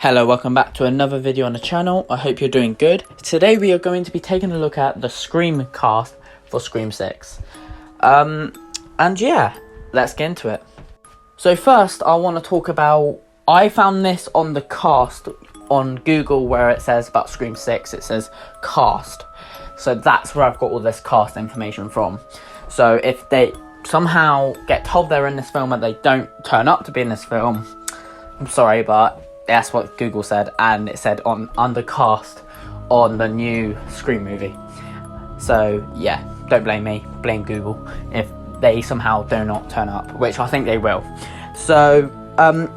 Hello, welcome back to another video on the channel. I hope you're doing good. Today we are going to be taking a look at the Scream cast for Scream 6. And yeah, let's get into it. So first I want to talk about, I found this on the cast on Google where it says about Scream 6, it says cast. So that's where I've got all this cast information from. So if they somehow get told they're in this film and they don't turn up to be in this film, I'm sorry, but that's what Google said, and it said under cast on the new Scream movie. So yeah, don't blame me, blame Google if they somehow do not turn up, which I think they will. So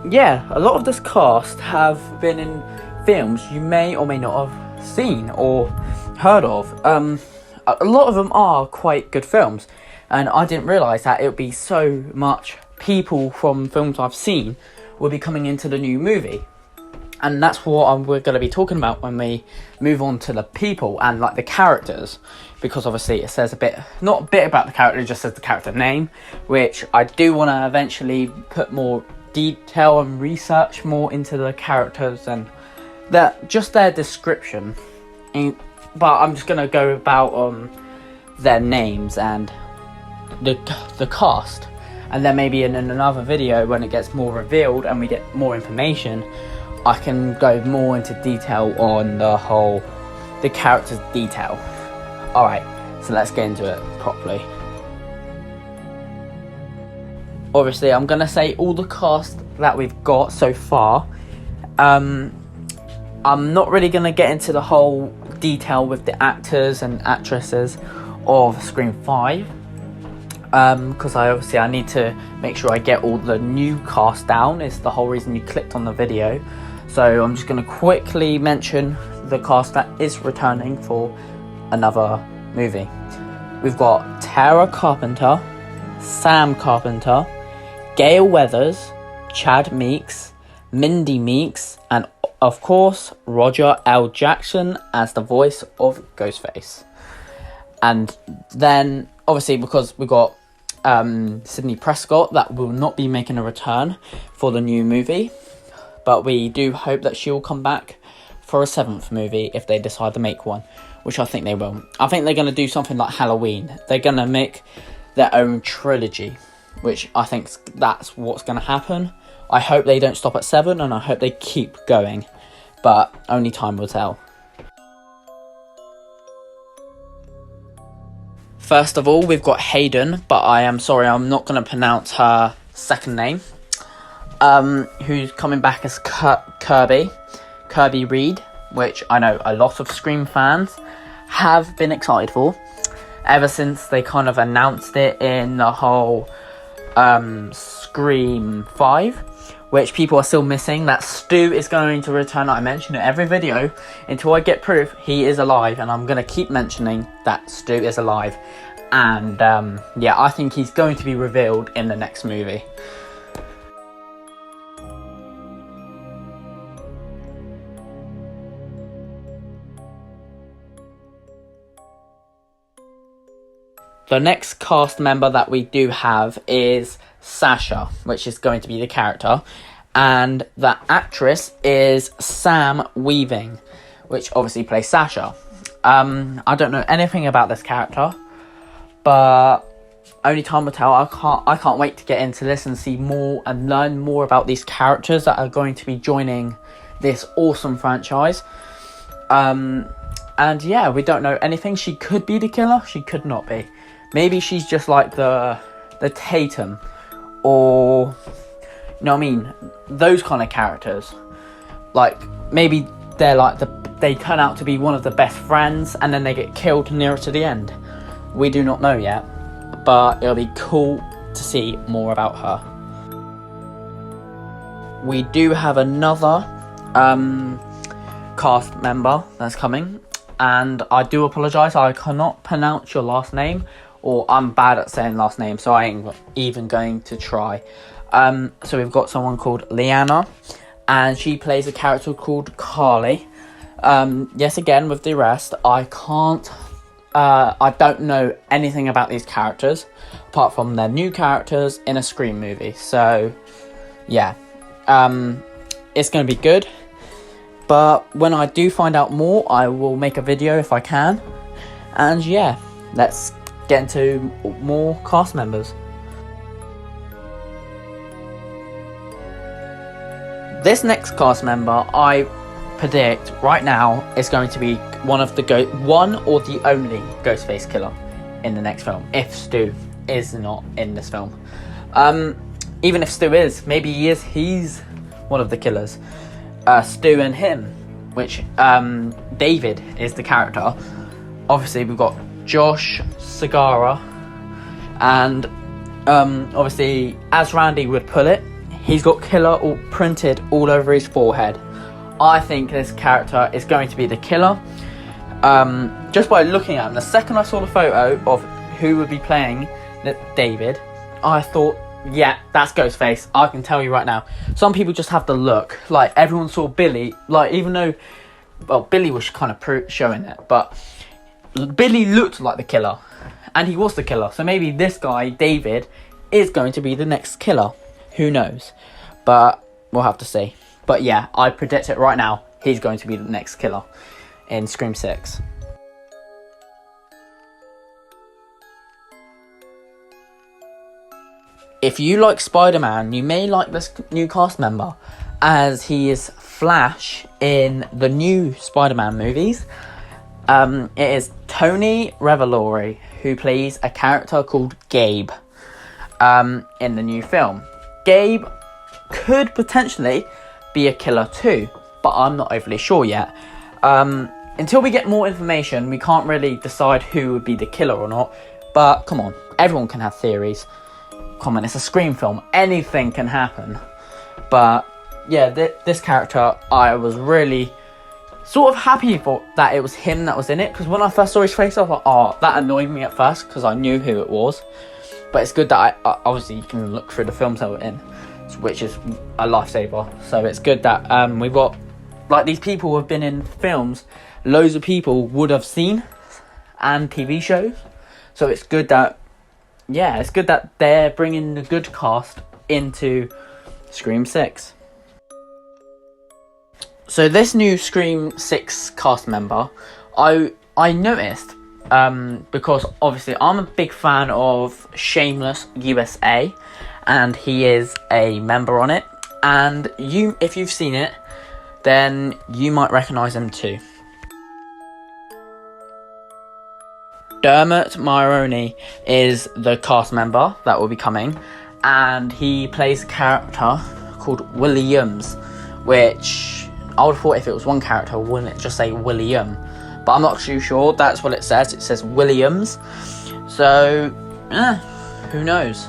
yeah, a lot of this cast have been in films you may or may not have seen or heard of. A lot of them are quite good films, and I didn't realise that it would be so much people from films I've seen will be coming into the new movie. And that's what we're going to be talking about when we move on to the people and like the characters, because obviously it says not a bit about the character, it just says the character name, which I do want to eventually put more detail and research more into the characters and just their description. But I'm just going to go about their names and the cast, and then maybe in another video when it gets more revealed and we get more information, I can go more into detail on the character's detail. Alright, so let's get into it properly. Obviously, I'm going to say all the cast that we've got so far. I'm not really going to get into the whole detail with the actors and actresses of Scream 5. Because I need to make sure I get all the new cast down. It's the whole reason you clicked on the video. So I'm just going to quickly mention the cast that is returning for another movie. We've got Tara Carpenter, Sam Carpenter, Gale Weathers, Chad Meeks, Mindy Meeks, and of course Roger L. Jackson as the voice of Ghostface. And then obviously because we've got Sidney Prescott that will not be making a return for the new movie, but we do hope that she will come back for a 7th movie if they decide to make one, which I think they will. I think they're going to do something like Halloween. They're going to make their own trilogy, which I think that's what's going to happen. I hope they don't stop at 7, and I hope they keep going, but only time will tell. First of all, we've got Hayden, but I am sorry, I'm not going to pronounce her second name. Who's coming back as Kirby Reed, which I know a lot of Scream fans have been excited for ever since they kind of announced it in the whole Scream 5, which people are still missing. That Stu is going to return. I mention it every video until I get proof he is alive, and I'm going to keep mentioning that Stu is alive. And yeah, I think he's going to be revealed in the next movie. The next cast member that we do have is Sasha, which is going to be the character, and the actress is Sam Weaving, which obviously plays Sasha. I don't know anything about this character, but only time will tell. I can't wait to get into this and see more and learn more about these characters that are going to be joining this awesome franchise. And yeah, we don't know anything. She could be the killer, she could not be. Maybe she's just like the Tatum, or, you know what I mean, those kind of characters. Like, maybe they're like they turn out to be one of the best friends, and then they get killed nearer to the end. We do not know yet, but it'll be cool to see more about her. We do have another cast member that's coming, and I do apologise, I cannot pronounce your last name, or I'm bad at saying last name, so I ain't even going to try. So we've got someone called Leanna, and she plays a character called Carly. Yes, again, with the rest, I don't know anything about these characters, apart from their new characters in a Scream movie. So, yeah, it's going to be good. But when I do find out more, I will make a video if I can. And yeah, let's get into more cast members. This next cast member, I predict right now, is going to be one or the only Ghostface killer in the next film, if Stu is not in this film. Even if Stu is, maybe he's one of the killers. Stu and him, which David is the character. Obviously we've got Josh Segarra, and obviously, as Randy would put it, he's got killer all printed all over his forehead. I think this character is going to be the killer. Just by looking at him, the second I saw the photo of who would be playing David, I thought, yeah, that's Ghostface. I can tell you right now. Some people just have the look. Like, everyone saw Billy. Like, even though, well, Billy was kind of showing it, but Billy looked like the killer, and he was the killer. So maybe this guy, David, is going to be the next killer. Who knows? But we'll have to see. But yeah, I predict it right now. He's going to be the next killer in Scream 6. If you like Spider-Man, you may like this new cast member, as he is Flash in the new Spider-Man movies. It is Tony Revolori, who plays a character called Gabe in the new film. Gabe could potentially be a killer too, but I'm not overly sure yet. Until we get more information, we can't really decide who would be the killer or not. But come on, everyone can have theories. Come on, it's a Scream film, anything can happen. But yeah, this character, I was really sort of happy for that it was him that was in it, because when I first saw his face, I thought, oh, that annoyed me at first because I knew who it was. But it's good that I obviously you can look through the films that we're in, which is a lifesaver. So it's good that we've got, like, these people who have been in films loads of people would have seen, and TV shows. So it's good that, yeah, it's good that they're bringing the good cast into Scream 6. So this new Scream 6 cast member, I noticed, because obviously I'm a big fan of Shameless USA, and he is a member on it. And if you've seen it, then you might recognise him too. Dermot Mulroney is the cast member that will be coming, and he plays a character called Williams, which I would have thought if it was one character, wouldn't it just say William? But I'm not too sure. That's what it says. It says Williams. So, who knows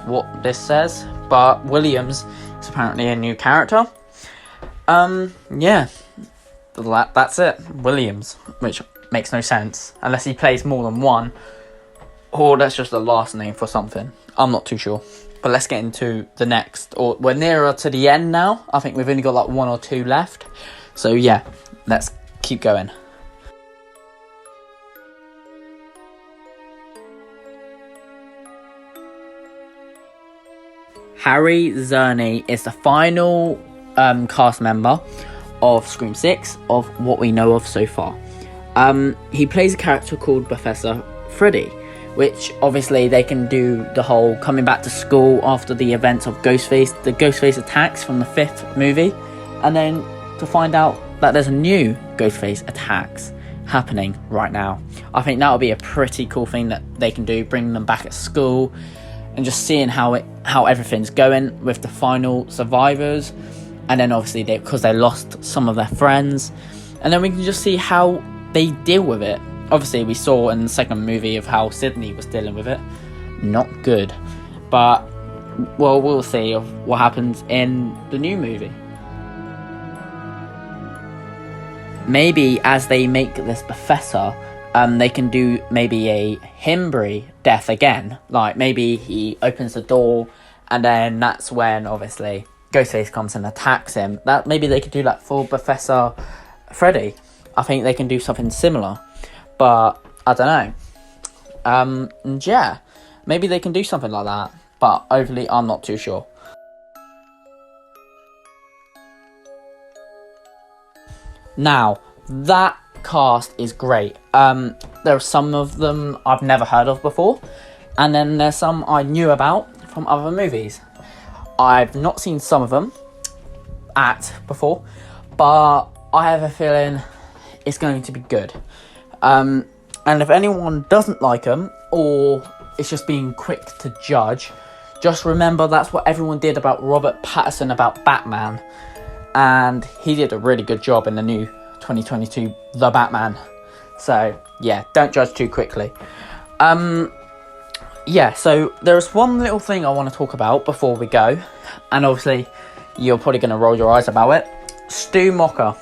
what this says? But Williams is apparently a new character. Yeah, that's it. Williams, which makes no sense unless he plays more than one, or that's just a last name for something. I'm not too sure. But let's get into the next, or we're nearer to the end now. I think we've only got like one or two left. So yeah, let's keep going. Harry Zerny is the final cast member of Scream 6 of what we know of so far. He plays a character called Professor Freddy, which obviously they can do the whole coming back to school after the events of the Ghostface attacks from the 5th movie, and then to find out that there's a new Ghostface attacks happening right now. I think that would be a pretty cool thing that they can do, bringing them back at school and just seeing how everything's going with the final survivors, and then obviously because they lost some of their friends, and then we can just see how they deal with it. Obviously, we saw in the second movie of how Sydney was dealing with it. Not good. But, well, we'll see of what happens in the new movie. Maybe as they make this professor, they can do maybe a Himbry death again. Like, maybe he opens the door, and then that's when, obviously, Ghostface comes and attacks him. That maybe they could do that for Professor Freddy. I think they can do something similar. But, I don't know. And yeah, maybe they can do something like that. But, overly, I'm not too sure. Now, that cast is great. There are some of them I've never heard of before, and then there's some I knew about from other movies. I've not seen some of them before, but I have a feeling it's going to be good. And if anyone doesn't like them, or it's just being quick to judge, just remember that's what everyone did about Robert Pattinson about Batman, and he did a really good job in the new 2022 The Batman. So yeah, don't judge too quickly. Yeah, so there's one little thing I want to talk about before we go, and obviously you're probably going to roll your eyes about it. Stu Macher,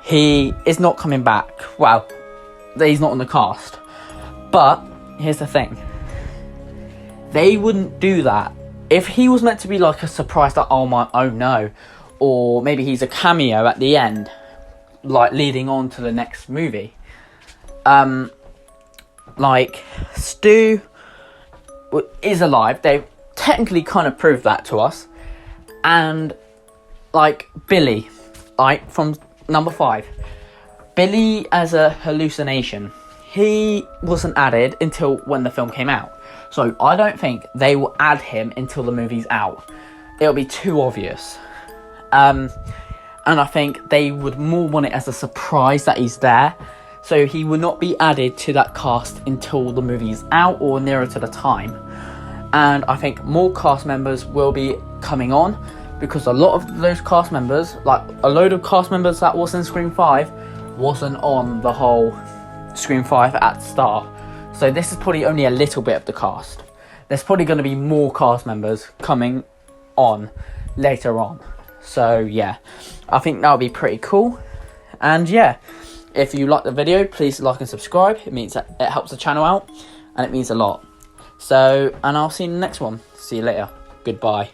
he is not coming back. Well, he's not on the cast. But here's the thing. They wouldn't do that. If he was meant to be like a surprise that, oh no, or maybe he's a cameo at the end, like leading on to the next movie. Like, Stu is alive. They technically kind of proved that to us. And like Billy, like from number 5, Billy as a hallucination, he wasn't added until when the film came out. So I don't think they will add him until the movie's out. It'll be too obvious. And I think they would more want it as a surprise that he's there. So he will not be added to that cast until the movie's out or nearer to the time. And I think more cast members will be coming on, because a lot of those cast members, like a load of cast members that was in Scream 5, wasn't on the whole Scream 5 at the start. So this is probably only a little bit of the cast. There's probably going to be more cast members coming on later on. So yeah, I think that'll be pretty cool. And yeah, if you like the video, please like and subscribe. It means that it helps the channel out, and it means a lot. So, and I'll see you in the next one. See you later. Goodbye.